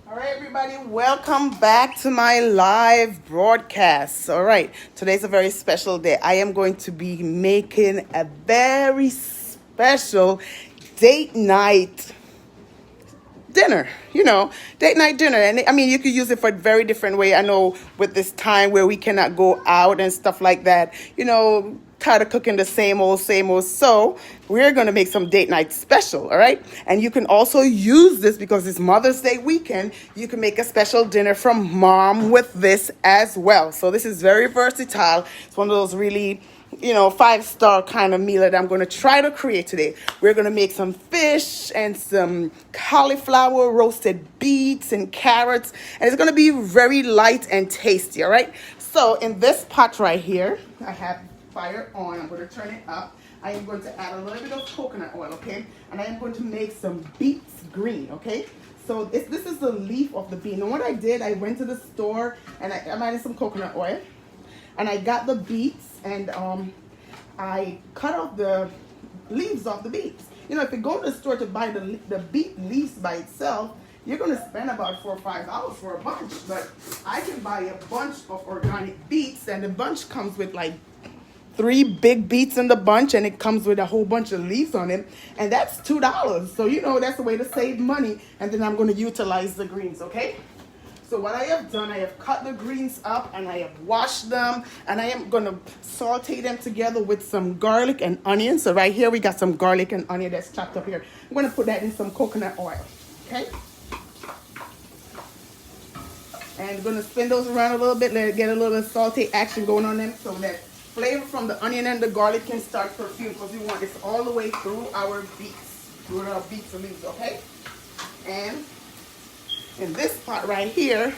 All right, everybody, welcome back to my live broadcast. All right, today's a very special day. I am going to be making a very special date night dinner, date night dinner. And I mean, you could use it for a very different way. I know with this time where we cannot go out and stuff like that, tired of cooking the same old, same old. So we're going to make some date night special. All right. And you can also use this because it's Mother's Day weekend. You can make a special dinner from mom with this as well. So this is very versatile. It's one of those really five-star kind of meal that I'm going to try to create today. We're going to make some fish and some cauliflower, roasted beets and carrots. And it's going to be very light and tasty, all right? So in this pot right here, I have fire on. I'm going to turn it up. I am going to add a little bit of coconut oil, okay? And I am going to make some beets green, okay? So this is the leaf of the bean. And what I did, I went to the store and I'm adding some coconut oil. And I got the beets and I cut off the leaves off the beets. If you go to the store to buy the beet leaves by itself, you're going to spend about $4 or $5 for a bunch. But I can buy a bunch of organic beets, and the bunch comes with like 3 big beets in the bunch, and it comes with a whole bunch of leaves on it. And that's $2. So, that's the way to save money. And then I'm going to utilize the greens, okay? So what I have done, I have cut the greens up and I have washed them, and I am going to saute them together with some garlic and onion. So right here we got some garlic and onion that's chopped up here. I'm going to put that in some coconut oil, okay? And I'm going to spin those around a little bit, let it get a little bit of saute action going on them so that flavor from the onion and the garlic can start perfume, because we want this all the way through our beets, and leaves, okay? And in this pot right here,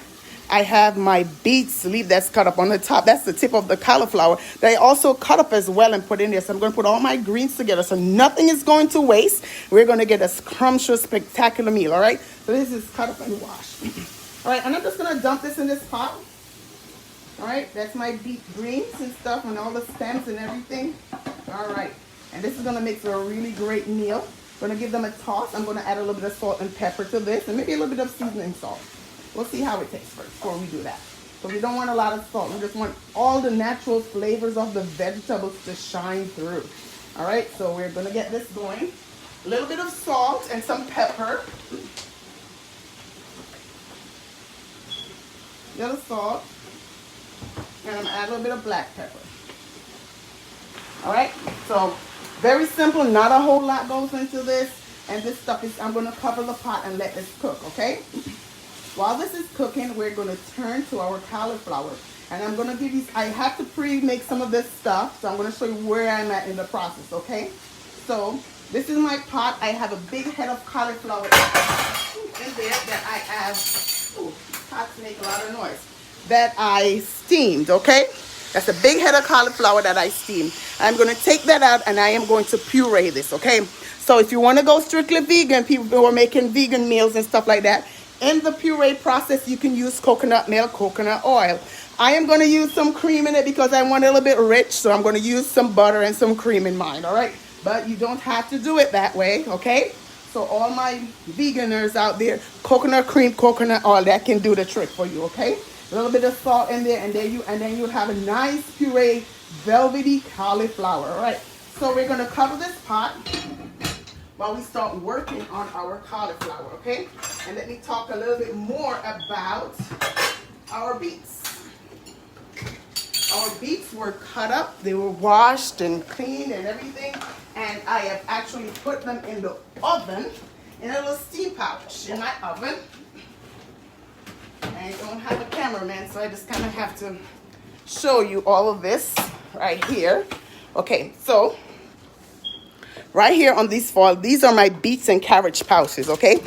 I have my beets leaf that's cut up on the top. That's the tip of the cauliflower that I also cut up as well and put in there. So I'm going to put all my greens together so nothing is going to waste. We're going to get a scrumptious, spectacular meal, all right? So this is cut up and washed. All right, and I'm just going to dump this in this pot. All right, that's my beet greens and stuff and all the stems and everything. All right, and this is going to make for a really great meal. Going to give them a toss. I'm going to add a little bit of salt and pepper to this, and maybe a little bit of seasoning salt. We'll see how it tastes first before we do that. So we don't want a lot of salt. We just want all the natural flavors of the vegetables to shine through. All right, so we're going to get this going. A little bit of salt and some pepper. A little salt. And I'm going to add a little bit of black pepper. All right, so very simple, not a whole lot goes into this. And this stuff is, I'm going to cover the pot and let this cook, okay? While this is cooking, we're going to turn to our cauliflower. And I'm going to give you, I have to pre-make some of this stuff. So I'm going to show you where I'm at in the process, okay? So this is my pot. I have a big head of cauliflower in there that I have, pots make a lot of noise, that I steamed, okay? That's a big head of cauliflower that I steamed. I'm going to take that out and I am going to puree this, okay? So if you want to go strictly vegan, people who are making vegan meals and stuff like that, in the puree process, you can use coconut milk, coconut oil. I am going to use some cream in it because I want it a little bit rich, so I'm going to use some butter and some cream in mine, all right? But you don't have to do it that way, okay? So all my veganers out there, coconut cream, coconut oil, that can do the trick for you, okay? A little bit of salt in there, and then you'll have a nice puree, velvety cauliflower. All right. So we're gonna cover this pot while we start working on our cauliflower. Okay. And let me talk a little bit more about our beets. Our beets were cut up. They were washed and cleaned and everything. And I have actually put them in the oven in a little steam pouch in my oven. I don't have a cameraman, so I just kind of have to show you all of this right here. Okay, so right here on these foil, these are my beets and carrot pouches, okay?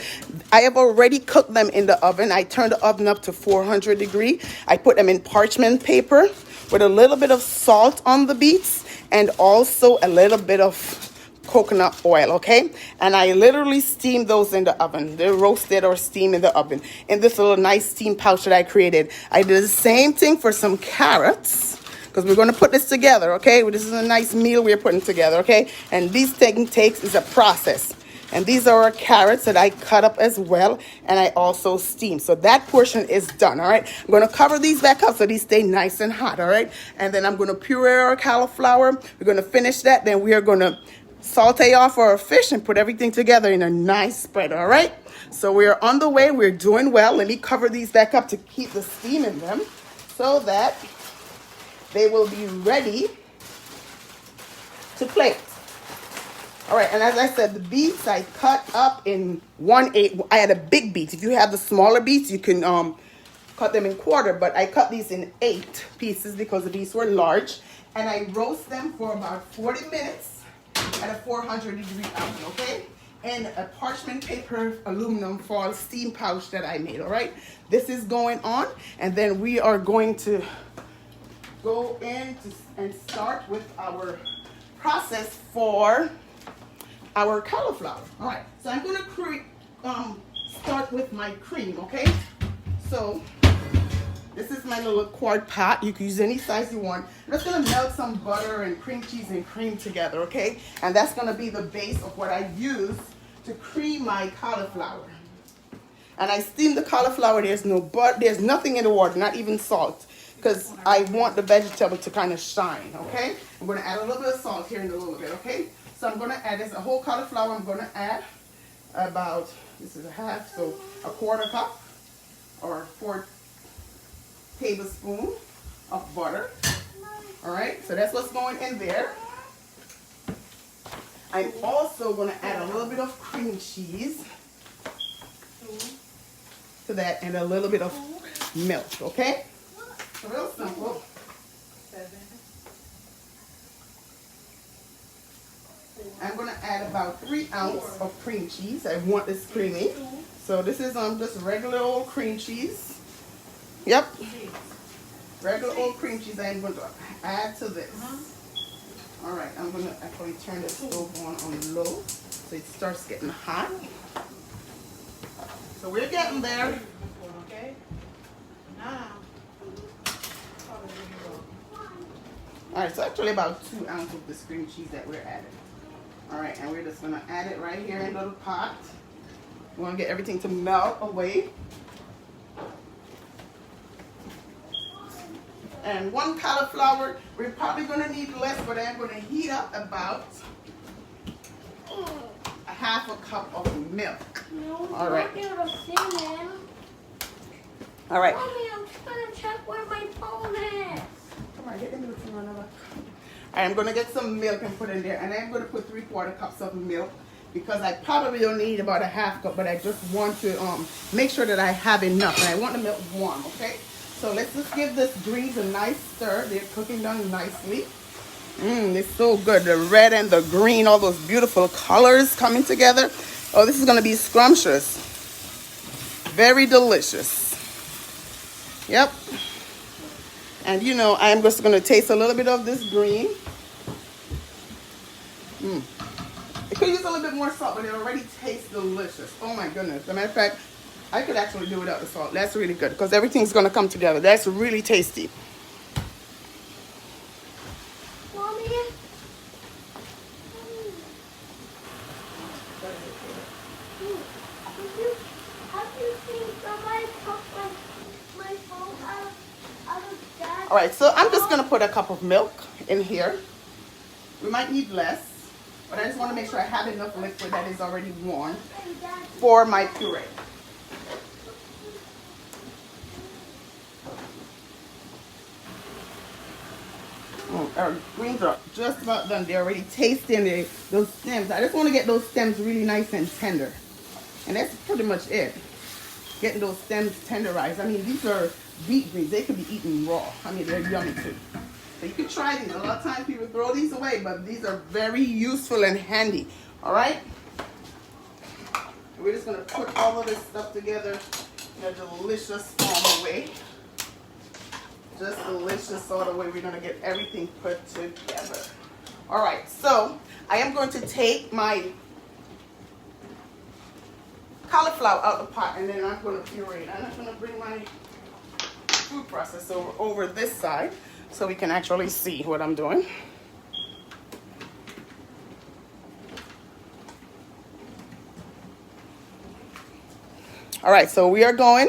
I have already cooked them in the oven. I turned the oven up to 400 degrees. I put them in parchment paper with a little bit of salt on the beets and also a little bit of coconut oil, okay? And I literally steamed those in the oven. They're roasted or steamed in the oven in this little nice steam pouch that I created. I did the same thing for some carrots because we're going to put this together, okay? This is a nice meal we're putting together, okay? And these taking takes is a process. And these are our carrots that I cut up as well, and I also steam. So that portion is done, all right? I'm going to cover these back up so these stay nice and hot, all right? And then I'm going to puree our cauliflower. We're going to finish that. Then we are going to saute off our fish and put everything together in a nice spread, all right? So we're on the way. We're doing well. Let me cover these back up to keep the steam in them so that they will be ready to plate. All right, and as I said, the beets I cut up in 1/8. I had a big beet. If you have the smaller beets, you can cut them in quarter, but I cut these in 8 pieces because the beets were large, and I roast them for about 40 minutes at a 400-degree oven, okay? In a parchment paper aluminum foil steam pouch that I made, all right? This is going on, and then we are going to go in and start with our process for our cauliflower. All right, so I'm going to start with my cream, okay? So this is my little quart pot. You can use any size you want. I'm just going to melt some butter and cream cheese and cream together, okay? And that's going to be the base of what I use to cream my cauliflower. And I steam the cauliflower. There's no butter. There's nothing in the water, not even salt, because I want the vegetable to kind of shine, okay? I'm going to add a little bit of salt here in a little bit, okay? So I'm going to add this, a whole cauliflower. I'm going to add about, this is a half, so a quarter cup or 4 tablespoons of butter. All right, so that's what's going in there. I'm also going to add a little bit of cream cheese to that and a little bit of milk, okay? So real simple. I'm going to add about 3 ounces of cream cheese. I want this creamy. So this is just regular old cream cheese. Yep. Regular old cream cheese I'm going to add to this. All right, I'm going to actually turn the stove on low so it starts getting hot. So we're getting there. Okay. Now. All right, so actually about 2 ounces of this cream cheese that we're adding. All right, and we're just gonna add it right here in the little pot. We wanna get everything to melt away. And 1 cauliflower, we're probably gonna need less, but I'm gonna heat up about a half a cup of milk. No, all right. All right. Mommy, I'm just gonna check where my phone is. Come on, get into the thing, another. I'm going to get some milk and put in there, and I'm going to put 3/4 cups of milk because I probably don't need about a half cup, but I just want to make sure that I have enough, and I want the milk warm, okay? So let's just give this greens a nice stir. They're cooking down nicely. It's so good. The red and the green, all those beautiful colors coming together. Oh, this is going to be scrumptious. Very delicious. Yep. And you know, I'm just going to taste a little bit of this green. It could use a little bit more salt, but it already tastes delicious. Oh my goodness. As a matter of fact, I could actually do without the salt. That's really good because everything's going to come together. That's really tasty. Mommy? Have you seen somebody took my phone out of Dad? All right, so I'm just going to put a cup of milk in here. We might need less, but I just want to make sure I have enough liquid that is already warm for my puree. Our greens are just about done. They're already tasting those stems. I just want to get those stems really nice and tender. And that's pretty much it. Getting those stems tenderized. I mean, these are beet greens. They could be eaten raw. I mean, they're yummy too. So you can try these. A lot of times people throw these away, but these are very useful and handy. All right? We're just going to put all of this stuff together in a delicious form way. Just delicious sort of way we're going to get everything put together. All right, so I am going to take my cauliflower out of the pot, and then I'm going to puree it. I'm going to bring my food processor over this side so we can actually see what I'm doing. All right, so we are going.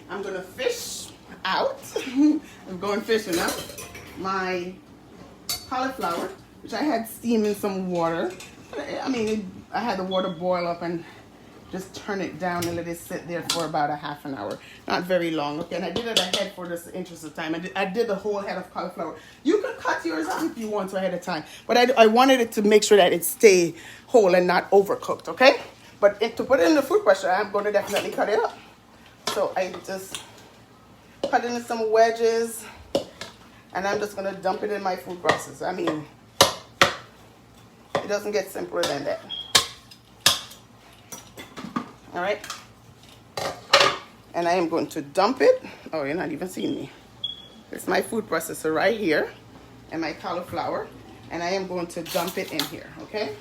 I'm gonna fish out. I'm going fishing now. My cauliflower, which I had steam in some water. I mean, I had the water boil up and just turn it down and let it sit there for about a half an hour. Not very long, okay? And I did it ahead for this interest of time. I did the whole head of cauliflower. You can cut yours out if you want to ahead of time. But I wanted it to make sure that it stay whole and not overcooked, okay? But to put it in the food processor, I'm going to definitely cut it up. So I just cut it in some wedges. And I'm just going to dump it in my food processor. I mean, it doesn't get simpler than that. All right. And I am going to dump it. Oh, you're not even seeing me. It's my food processor right here. And my cauliflower. And I am going to dump it in here, okay?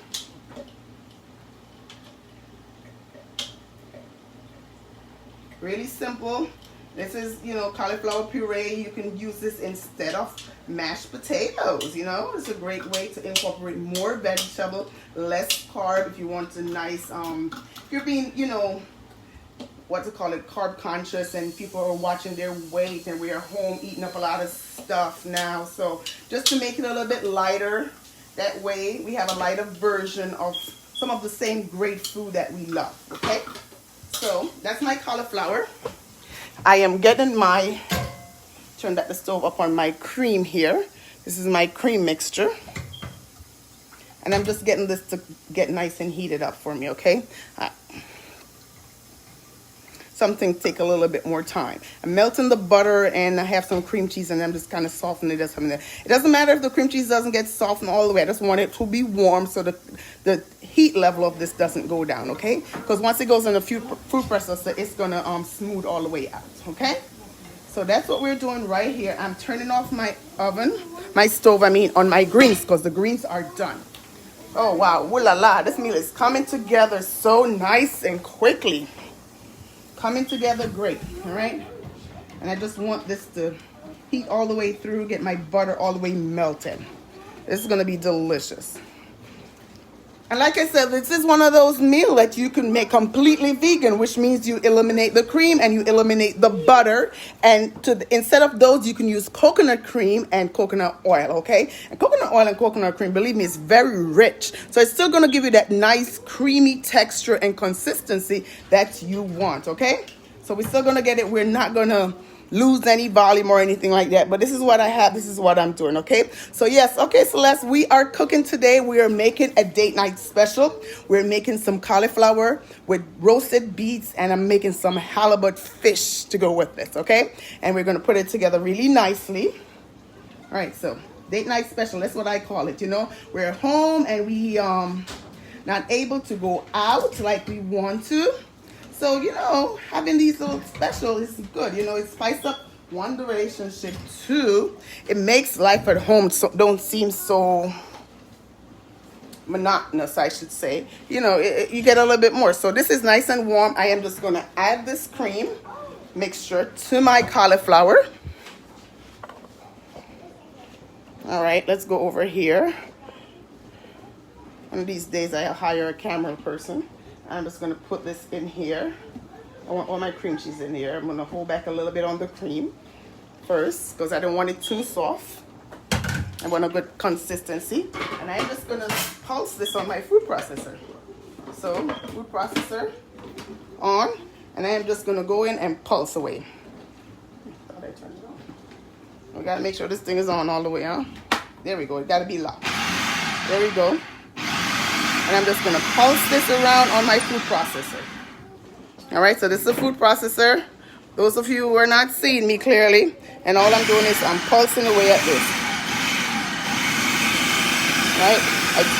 Really simple. This is, you know, cauliflower puree. You can use this instead of mashed potatoes, you know. It's a great way to incorporate more vegetable, less carb if you want a nice, if you're being, you know, what to call it, carb conscious, and people are watching their weight and we are home eating up a lot of stuff now. So just to make it a little bit lighter, that way we have a lighter version of some of the same great food that we love, okay? So that's my cauliflower. I am getting my, turn the stove up on my cream here. This is my cream mixture. And I'm just getting this to get nice and heated up for me, okay? Something take a little bit more time. I'm melting the butter and I have some cream cheese and I'm just kind of softening it or something. It doesn't matter if the cream cheese doesn't get softened all the way. I just want it to be warm so the heat level of this doesn't go down, okay? Because once it goes in the food processor, it's gonna smooth all the way out, okay? So that's what we're doing right here. I'm turning off my oven, my stove, I mean, on my greens because the greens are done. Oh wow, woo la la, this meal is coming together so nice and quickly. Coming together great, all right? And I just want this to heat all the way through, get my butter all the way melted. This is gonna be delicious. And like I said, this is one of those meals that you can make completely vegan, which means you eliminate the cream and you eliminate the butter. And instead of those, you can use coconut cream and coconut oil, okay? And coconut oil and coconut cream, believe me, is very rich. So it's still gonna give you that nice creamy texture and consistency that you want, okay? So we're still gonna get it. We're not gonna lose any volume or anything like that, but this is what I have. This is what I'm doing, okay? So yes, okay, Celeste, we are cooking today. We are making a date night special. We're making some cauliflower with roasted beets, and I'm making some halibut fish to go with this, okay? And we're gonna put it together really nicely. All right, so date night special, that's what I call it, you know? We're home and we not able to go out like we want to. So, you know, having these little specials is good. You know, it spices up one, the relationship. Two, it makes life at home don't seem so monotonous, I should say. You know, you get a little bit more. So this is nice and warm. I am just going to add this cream mixture to my cauliflower. All right, let's go over here. One of these days I hire a camera person. I'm just going to put this in here. I want all my cream cheese in here. I'm going to hold back a little bit on the cream first because I don't want it too soft. I want a good consistency. And I'm just going to pulse this on my food processor. So, food processor on. And I am just going to go in and pulse away. Thought I turned it on. We got to make sure this thing is on all the way, huh? There we go. It got to be locked. There we go. And I'm just going to pulse this around on my food processor. All right, so this is a food processor. Those of you who are not seeing me clearly, and all I'm doing is I'm pulsing away at this. Right?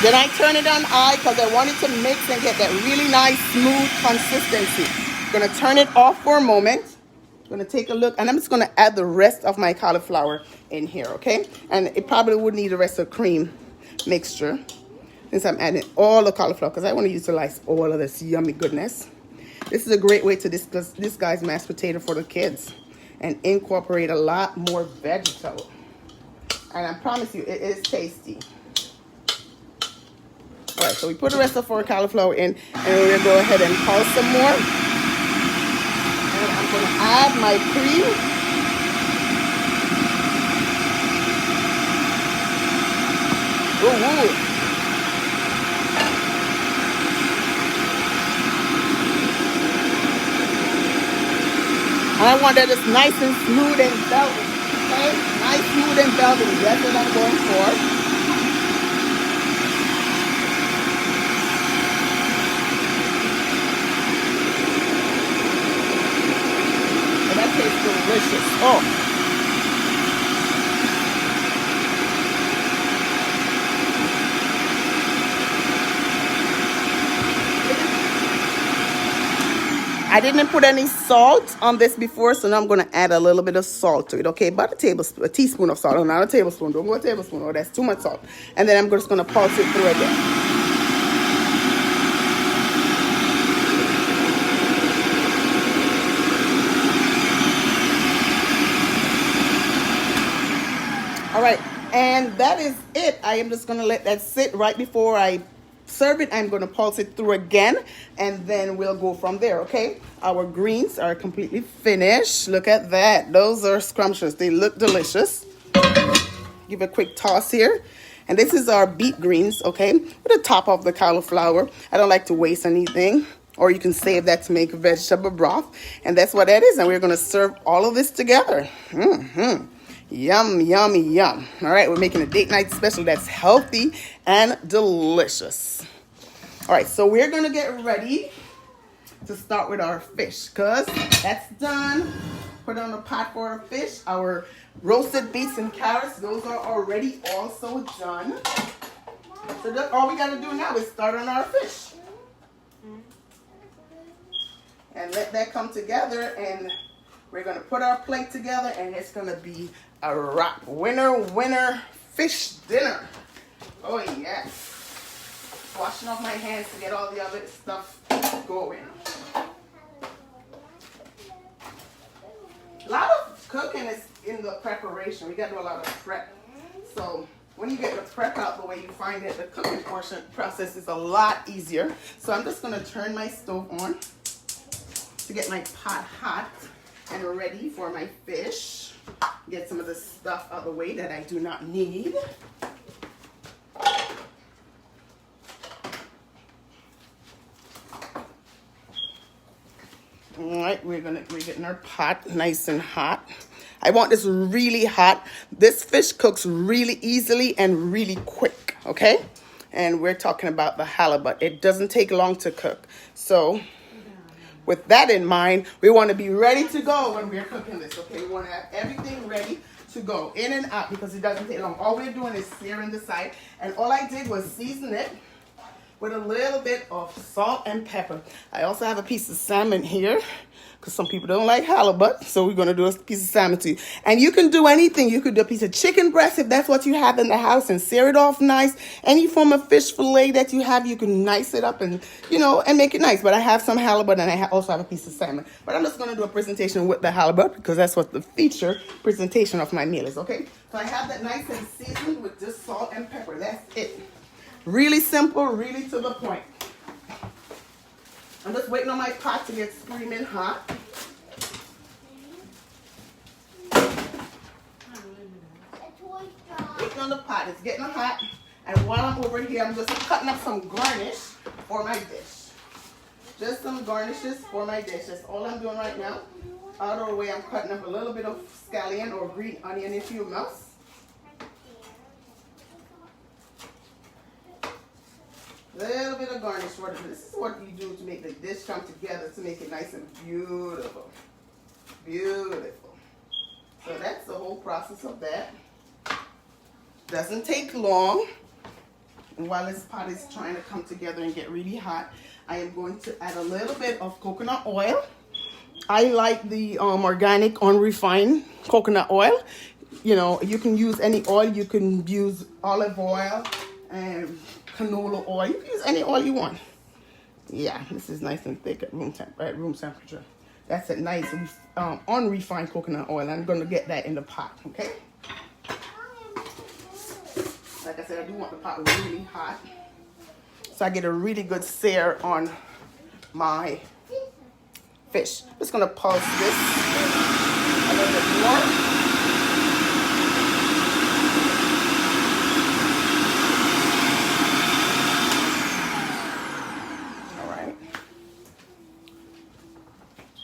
Then I turn it on high because I want it to mix and get that really nice, smooth consistency. I'm going to turn it off for a moment. I'm going to take a look, and I'm just going to add the rest of my cauliflower in here, okay? And it probably would need the rest of the cream mixture. Since I'm adding all the cauliflower, because I want to utilize all of this yummy goodness. This is a great way to discuss this guy's mashed potato for the kids and incorporate a lot more vegetable. And I promise you, it is tasty. All right, so we put the rest of our cauliflower in, and we're going to go ahead and pulse some more. And I'm going to add my cream. Ooh. And I want that it's nice and smooth and velvety. Okay? Nice, smooth, and velvety. That's what I'm going for. That tastes delicious. Oh. I didn't put any salt on this before, so now I'm going to add a little bit of salt to it. Okay, about a teaspoon of salt. Oh, not a tablespoon. Don't go a tablespoon. Oh, that's too much salt. And then I'm just going to pulse it through again. All right, and that is it. I am just going to let that sit right before I serve it. I'm going to pulse it through again, and then we'll go from there, okay? Our greens are completely finished. Look at that. Those are scrumptious. They look delicious. Give a quick toss here. And this is our beet greens, okay? With the top of the cauliflower. I don't like to waste anything. Or you can save that to make vegetable broth. And that's what that is. And we're going to serve all of this together. Yum, yummy, yum. All right, we're making a date night special that's healthy and delicious. All right, so we're going to get ready to start with our fish because that's done. Put on the pot for our fish. Our roasted beets and carrots, those are already also done. So all we got to do now is start on our fish. And let that come together, and we're going to put our plate together, and it's going to be a wrap. Winner, winner, fish dinner. Oh, yes. Washing off my hands to get all the other stuff going. A lot of cooking is in the preparation. We got to do a lot of prep. So when you get the prep out the way, you find that the cooking portion process is a lot easier. So I'm just going to turn my stove on to get my pot hot and ready for my fish. Get some of the stuff out of the way that I do not need. All right, we're getting our pot nice and hot. I want this really hot. This fish cooks really easily and really quick, okay? And we're talking about the halibut. It doesn't take long to cook. So with that in mind, we want to be ready to go when we're cooking this, okay? We want to have everything ready to go in and out because it doesn't take long. All we're doing is searing the side, and all I did was season it with a little bit of salt and pepper. I also have a piece of salmon here because some people don't like halibut, so we're going to do a piece of salmon too. And you can do anything. You could do a piece of chicken breast if that's what you have in the house and sear it off nice. Any form of fish fillet that you have, you can nice it up and, you know, and make it nice. But I have some halibut, and I also have a piece of salmon. But I'm just going to do a presentation with the halibut because that's what the feature presentation of my meal is, okay? So I have that nice and seasoned with just salt and pepper. That's it. Really simple, really to the point. I'm just waiting on my pot to get screaming hot. Waiting on the pot, it's getting hot. And while I'm over here, I'm just cutting up some garnish for my dish. Just some garnishes for my dish. That's all I'm doing right now. Out of the way, I'm cutting up a little bit of scallion or green onion if you must. Little bit of garnish for it. This is what you do to make the dish come together to make it nice and beautiful. Beautiful. So that's the whole process of that. Doesn't take long. And while this pot is trying to come together and get really hot, I am going to add a little bit of coconut oil. I like the organic unrefined coconut oil. You know, you can use any oil. You can use olive oil and canola oil. You can use any oil you want. Yeah, this is nice and thick at room temperature. That's a nice unrefined coconut oil. I'm going to get that in the pot, okay? Like I said, I do want the pot really hot. so I get a really good sear on my fish. I'm just gonna pulse this a little bit more. All right.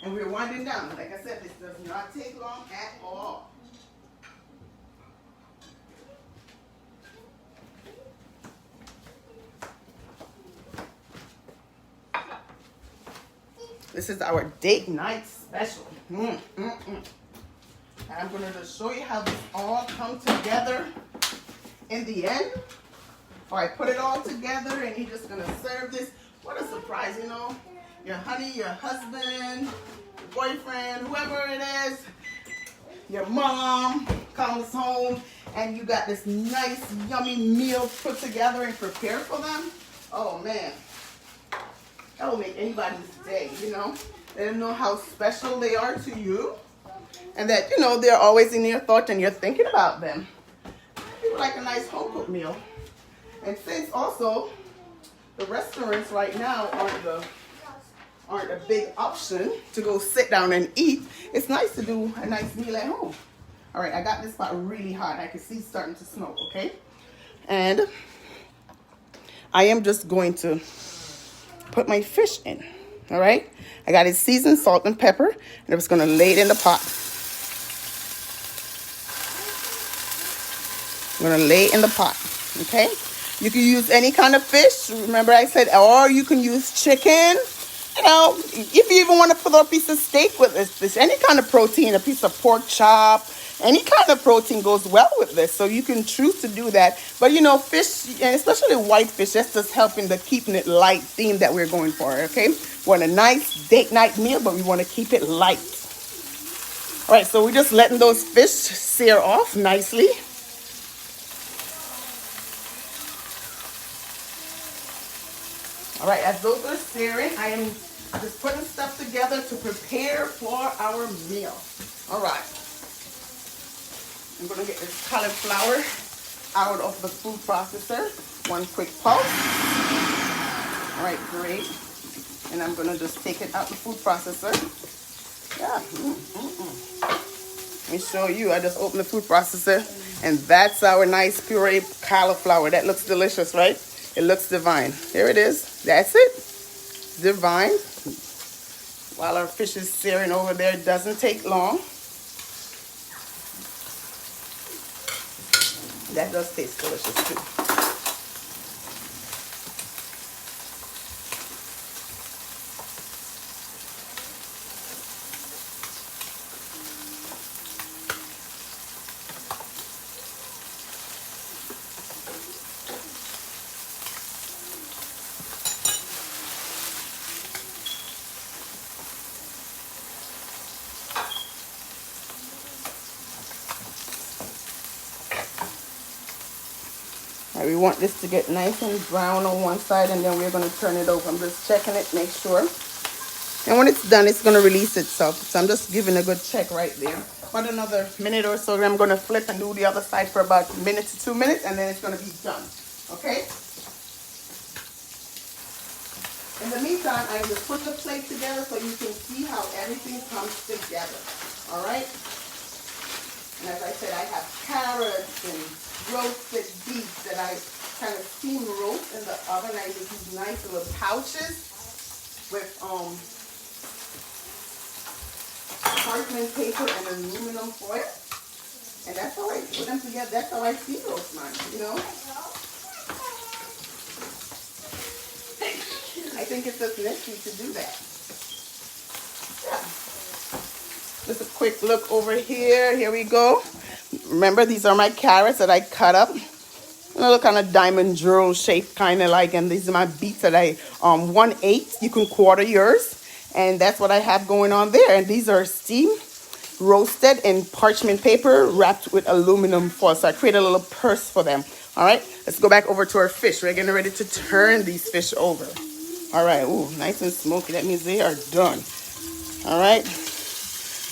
And we're winding down. Like I said, this does not take long at all. This is our date night special. And I'm going to just show you how this all comes together in the end. Or I put it all together and you're just going to serve this. What a surprise, you know. Your honey, your husband, your boyfriend, whoever it is, your mom comes home and you got this nice, yummy meal put together and prepared for them. Oh, man. That will make anybody's day, you know. Let them know how special they are to you. And that, you know, they're always in your thoughts and you're thinking about them. People like a nice home-cooked meal. And since also the restaurants right now aren't a big option to go sit down and eat, it's nice to do a nice meal at home. All right, I got this pot really hot. I can see it's starting to smoke, okay? And I am just going to put my fish in. All right, I got it seasoned, salt and pepper, and I'm just gonna lay it in the pot. I'm gonna lay it in the pot. Okay, you can use any kind of fish. Remember I said, or you can use chicken. You know, if you even want to put a piece of steak with this fish, any kind of protein, a piece of pork chop, any kind of protein goes well with this. So you can choose to do that. But you know, fish, and especially white fish, that's just helping the keeping it light theme that we're going for, okay? We want a nice date night meal, but we want to keep it light. All right, so we're just letting those fish sear off nicely. All right, as those are searing, I am just putting stuff together to prepare for our meal. All right. I'm going to get this cauliflower out of the food processor. One quick pulse. All right, great. And I'm going to just take it out the food processor. Yeah. Let me show you. I just opened the food processor, and that's our nice puree cauliflower. That looks delicious, right? It looks divine. Here it is. That's it. Divine. While our fish is searing over there, it doesn't take long. That does taste delicious too. We want this to get nice and brown on one side, and then we're going to turn it over. I'm just checking it, make sure. And when it's done, it's going to release itself. So I'm just giving a good check right there. About another minute or so, I'm going to flip and do the other side for about a minute to 2 minutes, and then it's going to be done. Okay? In the meantime, I just put the plate together so you can see how everything comes together. All right? And as I said, I have carrots and roasted beets that I kind of steam roast in the oven. I use these nice little pouches with parchment paper and aluminum foil. And that's how I put them together. That's how I steam roast mine, you know. I think it's just necessary to do that. Yeah. Just a quick look over here. Here we go. Remember, these are my carrots that I cut up. A little kind of diamond drill shape, kind of like. And these are my beets that I 1/8. You can quarter yours. And that's what I have going on there. And these are steamed, roasted in parchment paper, wrapped with aluminum foil. So I create a little purse for them. All right, let's go back over to our fish. We're getting ready to turn these fish over. All right, ooh, nice and smoky. That means they are done. All right.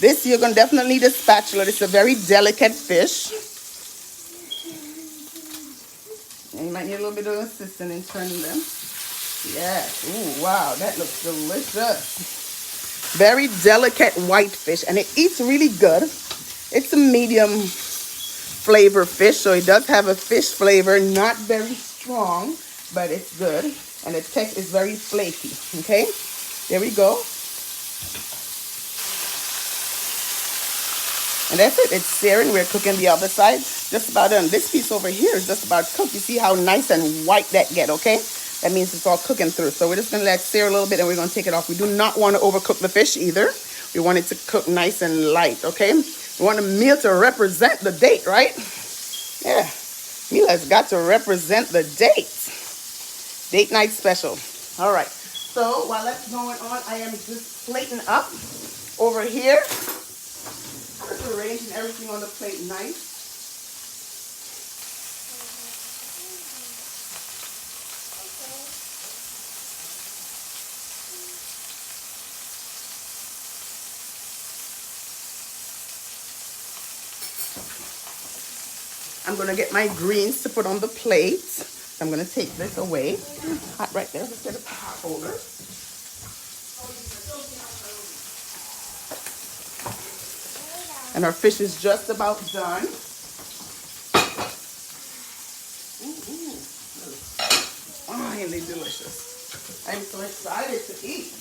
This, you're going to definitely need a spatula. It's a very delicate fish. And you might need a little bit of assistance in turning them. Yes. Ooh, wow, that looks delicious. Very delicate white fish, and it eats really good. It's a medium flavor fish, so it does have a fish flavor, not very strong, but it's good. And the text is very flaky. Okay, there we go. And that's it. It's searing. We're cooking the other side. Just about done. This piece over here is just about cooked. You see how nice and white that get, okay? That means it's all cooking through. So we're just going to let it sear a little bit and we're going to take it off. We do not want to overcook the fish either. We want it to cook nice and light, okay? We want a meal to represent the date, right? Yeah. Meal has got to represent the date. Date night special. All right. So while that's going on, I am just plating up over here. Just arranging everything on the plate nice. I'm going to get my greens to put on the plate. I'm going to take this away. Hot right there. Just get a pot holder. And our fish is just about done. Ooh. Finally delicious. I'm so excited to eat.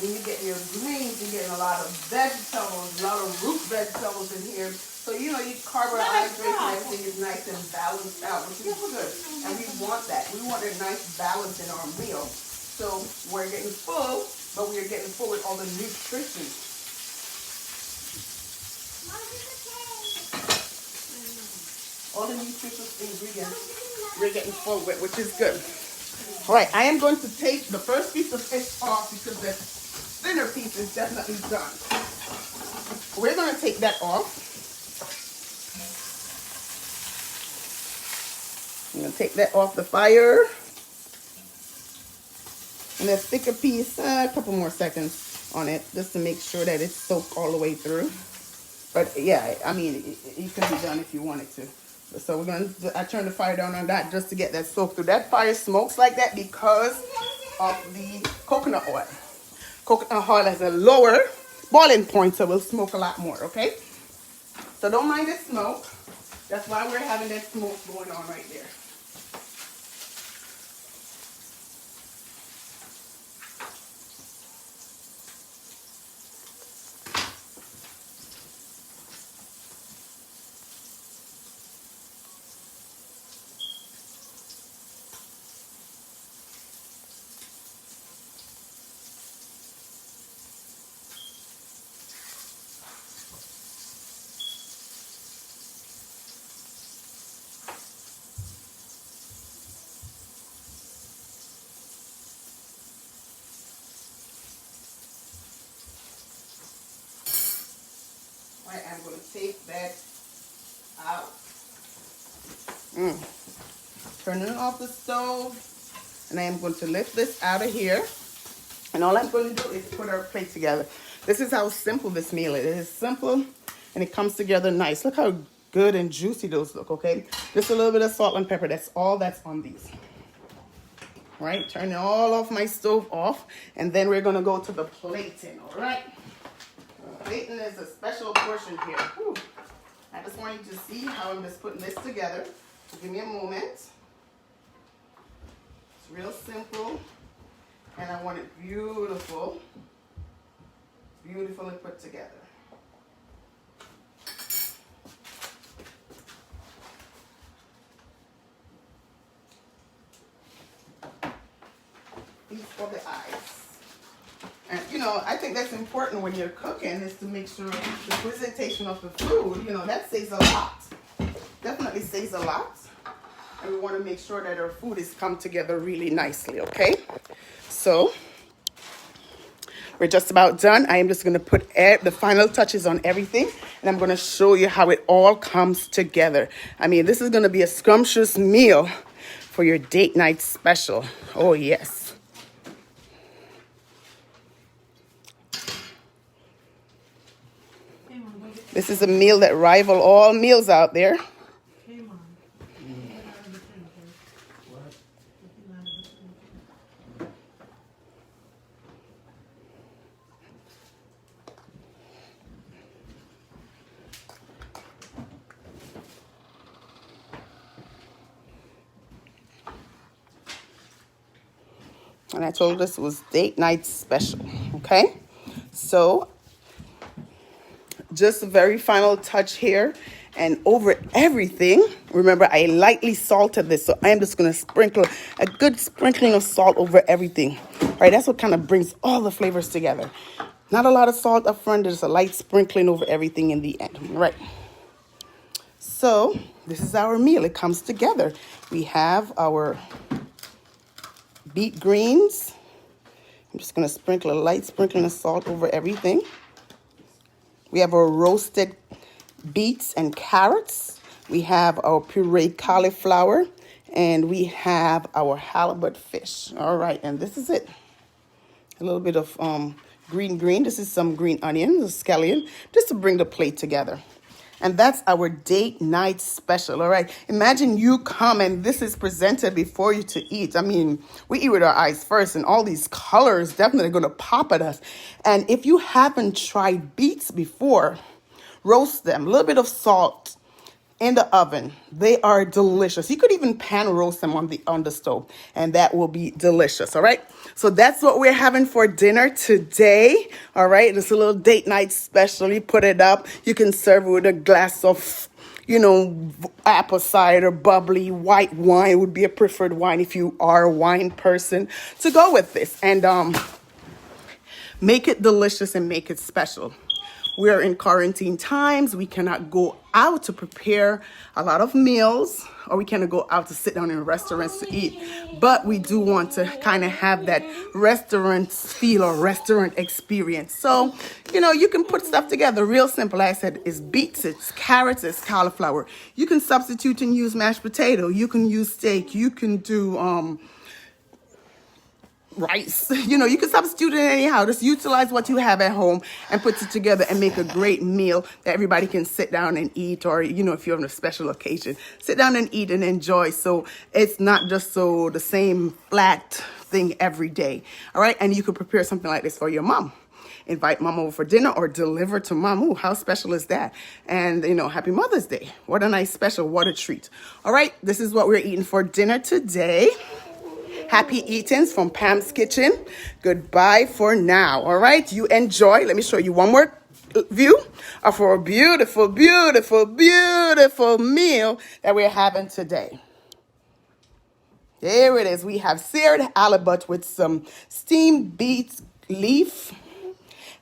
When you get your greens, you're getting a lot of vegetables, a lot of root vegetables in here. So, you know, your carbohydrates and everything is nice and balanced out, which is good. And we want that. We want a nice balance in our meal. So we're getting full, but we're getting full with all the nutrition. All the nutritious ingredients we're getting full with, which is good. All right, I am going to take the first piece of fish off because the thinner piece is definitely done. We're going to take that off. I'm going to take that off the fire. And the thicker piece, a couple more seconds on it just to make sure that it's soaked all the way through. But yeah, I mean, it can be done if you wanted to. So we're going to, I turn the fire down on that just to get that soaked through. That fire smokes like that because of the coconut oil. Coconut oil has a lower boiling point, so it will smoke a lot more, okay? So don't mind the smoke. That's why we're having that smoke going on right there. Right, I'm going to take that out. Turn it off the stove. And I am going to lift this out of here. And all I'm going to do is put our plate together. This is how simple this meal is. It is simple and it comes together nice. Look how good and juicy those look, okay? Just a little bit of salt and pepper. That's all that's on these. All right, turn it all off my stove off. And then we're going to go to the plating, all right? Plating is a special portion here. Whew. I just want you to see how I'm just putting this together. So give me a moment. It's real simple. And I want it beautiful. Beautifully put together. These for the eyes. And, you know, I think that's important when you're cooking is to make sure the presentation of the food, you know, that says a lot. Definitely says a lot. And we want to make sure that our food is come together really nicely, okay? So, we're just about done. I am just going to put the final touches on everything. And I'm going to show you how it all comes together. I mean, this is going to be a scrumptious meal for your date night special. Oh, yes. This is a meal that rival all meals out there. Hey, Mom. And I told this was date night special, okay? So, just a very final touch here. And over everything, remember I lightly salted this, so I am just going to sprinkle a good sprinkling of salt over everything. All right, that's what kind of brings all the flavors together. Not a lot of salt up front, just a light sprinkling over everything in the end. All right. So, this is our meal. It comes together. We have our beet greens. I'm just going to sprinkle a light sprinkling of salt over everything. We have our roasted beets and carrots. We have our pureed cauliflower. And we have our halibut fish. All right, and this is it. A little bit of green. This is some green onion, a scallion, just to bring the plate together. And that's our date night special, all right? Imagine you come and this is presented before you to eat. I mean, we eat with our eyes first, and all these colors definitely going to pop at us. And if you haven't tried beets before, roast them, a little bit of salt in the oven. They are delicious. You could even pan roast them on the stove, and that will be delicious, all right? So that's what we're having for dinner today, all right? It's a little date night special. You put it up. You can serve it with a glass of, apple cider, bubbly, white wine would be a preferred wine if you are a wine person to go with this. And make it delicious and make it special. We're in quarantine times. We cannot go out to prepare a lot of meals, or we cannot go out to sit down in restaurants to eat. But we do want to kind of have that restaurant feel or restaurant experience. So, you can put stuff together real simple. Like I said, it's beets, it's carrots, it's cauliflower. You can substitute and use mashed potato. You can use steak. You can do rice. You can substitute it anyhow. Just utilize what you have at home and put it together and make a great meal that everybody can sit down and eat, or, if you're on a special occasion, sit down and eat and enjoy. So it's not just the same flat thing every day. All right. And you could prepare something like this for your mom. Invite mom over for dinner or deliver to mom. Ooh, how special is that? And, happy Mother's Day. What a nice special. What a treat. All right. This is what we're eating for dinner today. Happy eatings from Pam's Kitchen. Goodbye for now. All right. You enjoy. Let me show you one more view of our beautiful, beautiful, beautiful meal that we're having today. There it is. We have seared halibut with some steamed beet leaf.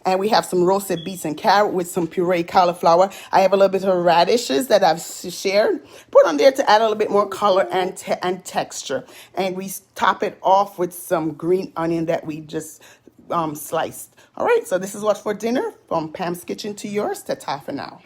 And we have some roasted beets and carrot with some puree cauliflower. I have a little bit of radishes that I've shared. Put on there to add a little bit more color and texture. And we top it off with some green onion that we just sliced. All right, so this is what for dinner from Pam's Kitchen to yours. Ta-ta for now.